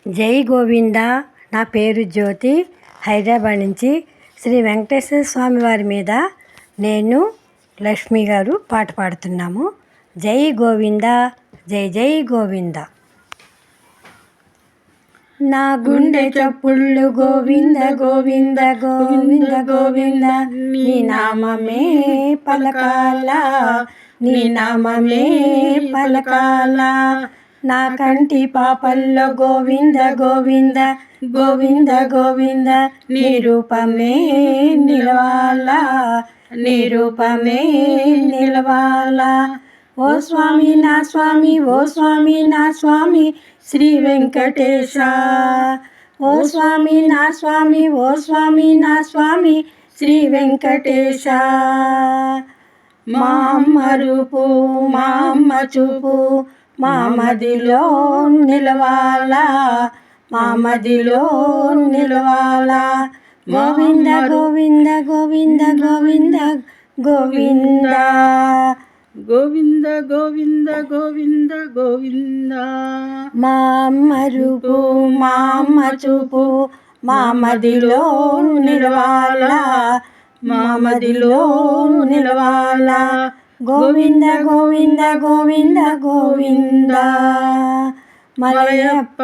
జై గోవింద. నా పేరు జ్యోతి. హైదరాబాద్ నుంచి శ్రీ వెంకటేశ్వర స్వామి వారి మీద నేను లక్ష్మి గారు పాట పాడుతున్నాము. జై గోవింద, జై జై గోవింద. నా గుండె చప్పుళ్ళు గోవింద గోవింద గోవింద గోవింద, నీ నామమే పలకాల, నీ నామమే పలకాల. నా కంటి పాపల్లో గోవింద గోవింద గోవింద గోవింద, నీ రూపమే నిలవాలా, నీ రూపమే నిలవాలా. ఓ స్వామి నా స్వామి, ఓ స్వామి నా స్వామి శ్రీ వెంకటేశ. ఓ స్వామి నా స్వామి, ఓ స్వామి నా స్వామి శ్రీ వెంకటేశ. మా అమ్మ రూపు, మా అమ్మ చూపు మా మదిలో నిలవాలా, మా మదిలో నిలవాలా. గోవింద గోవింద గోవింద గోవింద గోవింద, గోవింద గోవింద గోవింద గోవింద. మా అమ్మ రూపు, మా అమ్మ చూపు మా మదిలో నిలవాలా, మా మదిలో నిలవాలా. గోవింద గోవింద గోవింద గోవింద. మలయప్ప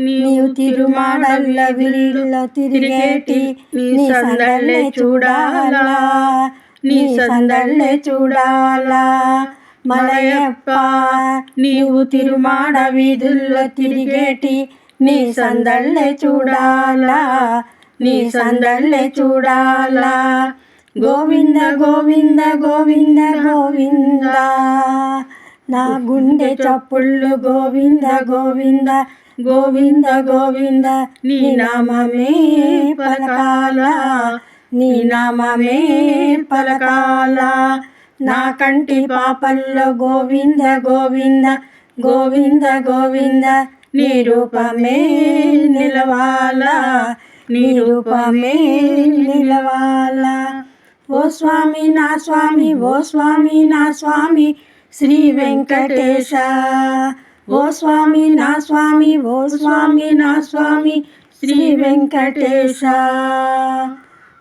నీవు తిరుమాడల్ల విరిలో తిరిగేటి నీ సందళ్ళే చూడాలా, నీ సందళ్ళే చూడాలా. మలయప్ప నీవు తిరుమాడ వీధుల్లో తిరిగేటి నీ సందళ్ళే చూడాలా, నీ సందళ్ళే చూడాలా. గోవింద గోవింద గోవింద గోవింద. నా గుండె చప్పుళ్ళు గోవింద గోవింద గోవింద గోవింద, నీ నామమే పలకాల, నీ నామమే పలకాల. నా కంటి పాపల్లో గోవింద గోవింద గోవింద గోవింద, నీ రూపమే నిలవాలా, నీ రూపమే నిలవాలా. ఓ స్వామి నా స్వామి, ఓ స్వామి నా స్వామి శ్రీ వెంకటేశ. ఓ స్వామి నా స్వామి, ఓ స్వామి నా స్వామి శ్రీ వెంకటేశ.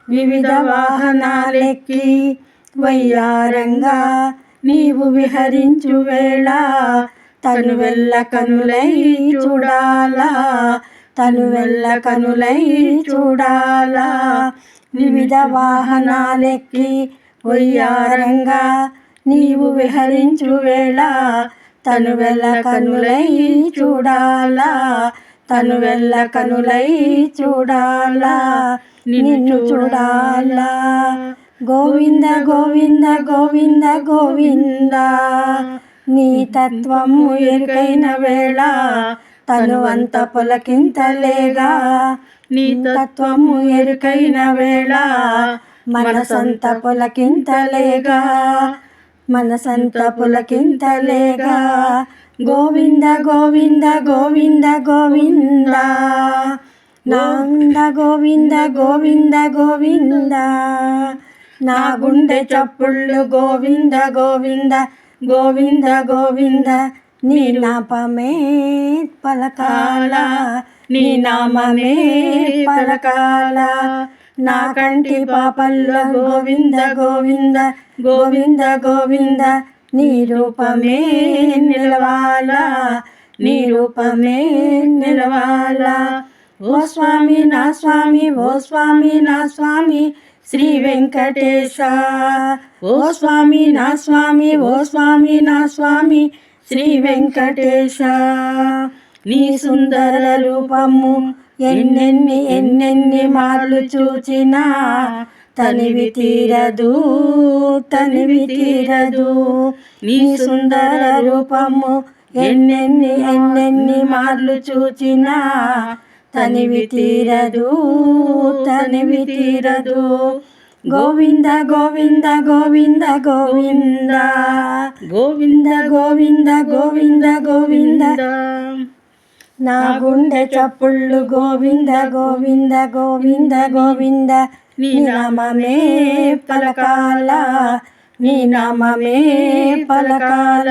వివిధ వాహనాలెక్కి వయ్యారంగా నీవు విహరించు వేళ, తను వెళ్ళ కనులై చూడాలా, తను వెళ్ళ కనులై చూడాలా. వివిధ వాహనాలెక్కి వయ్యారంగా నీవు విహరించు వేళ, తను వెళ్ళ కనులై చూడాలా, తను వెళ్ళ కనులై చూడాలా, నిన్ను చూడాలా. గోవింద గోవింద గోవింద గోవింద. నీ తత్వము ఎరుకైన వేళ తను అంత పులకింతలేగా, నీ తత్వము ఎరుకైన వేళ మనసంత పులకింతలేగా, మనసంత పులకింతలేగా. గోవింద గోవింద గోవింద గోవింద. నాంద గోవింద గోవింద గోవింద. నా గుండె చప్పుళ్ళు గోవింద గోవింద గోవింద గోవింద, నీ నామమే పలకాల, నీ నామమే పలకాల. నా కంటి పాపల్లో గోవింద గోవింద గోవింద గోవింద, నీ రూపమే నిలవాలా, నీ రూపమే నిలవాలా. ఓ స్వామి నా స్వామి, ఓ స్వామి నా స్వామి శ్రీ వెంకటేశ. ఓ స్వామి నా స్వామి, ఓ స్వామి నా స్వామి శ్రీ వెంకటేశ. నీ సుందర రూపము ఎన్నెన్ని ఎన్నెన్ని మార్లు చూచినా తనివి తీరదు, తనివి తీరదు. నీ సుందర రూపము ఎన్నెన్ని ఎన్నెన్ని మార్లు చూచినా తనివి తీరదు, తనివి తీరదు. గోవింద గోవింద గోవింద గోవింద. గోవింద గోవింద గోవింద గోవింద. నా గుండె చప్పుళ్ళు గోవింద గోవింద గోవింద గోవింద, నీ నామమే పలకాల, నీ నామమే పలకాల.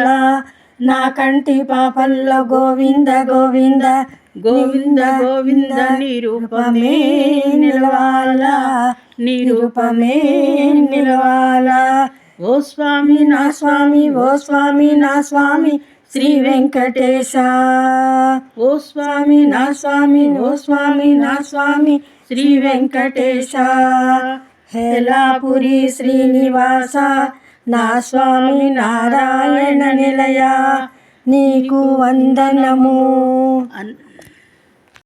నా కంటి పాపల్లో గోవింద గోవింద గోవింద గోవింద నిరూపమే నిలవాలా నిరూపమే నిలవాలా. ఓ స్వామి నా స్వామి ఓ స్వామి నా స్వామి శ్రీ వెంకటేశ. ఓ స్వామి నా స్వామి ఓ స్వామి నా స్వామి శ్రీ వెంకటేశ. హేలాపురి శ్రీనివాస నా స్వామి నారాయణ నిలయ నీకు వందనము.